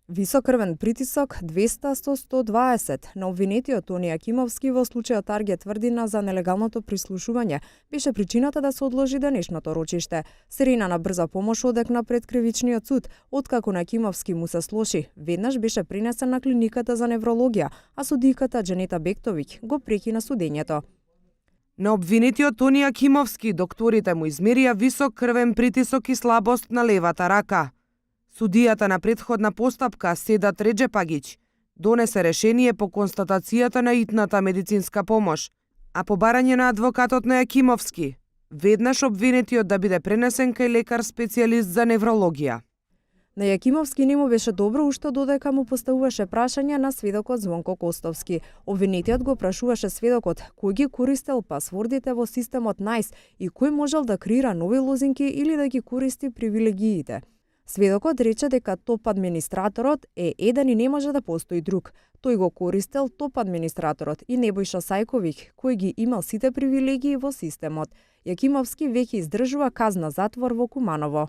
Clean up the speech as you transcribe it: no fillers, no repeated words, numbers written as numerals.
Висок крвен притисок 200/120 на обвинетиот Тони Јакимовски во случајот Арге тврдина за нелегалното прислушување беше причината да се одложи денешното рочиште. Сирена на брза помош одекна пред кривичниот суд, откако на Јакимовски му се слоши. Веднаш беше пренесен на клиниката за неврологија, а судиката Дженета Бектовиќ го прекина судењето. На обвинетиот Тони Јакимовски докторите му измерија висок крвен притисок и слабост на левата рака. Судијата на претходна постапка Седат Реџепагиќ донесе решение по констатацијата на итната медицинска помош, а по барање на адвокатот на Јакимовски, веднаш обвинетиот да биде пренесен кај лекар специјалист за неврологија. На Јакимовски не му беше добро уште додека му поставуваше прашања на сведокот Звонко Костовски. Обвинетиот го прашуваше сведокот кој ги користел пасвордите во системот NICE и кој можел да креира нови лозинки или да ги користи привилегиите. Сведокот рече дека топ администраторот е еден и не може да постои друг. Тој го користел топ администраторот и Небојша Сајковиќ, кој ги имал сите привилегии во системот. Јакимовски веќе издржува казна затвор во Куманово.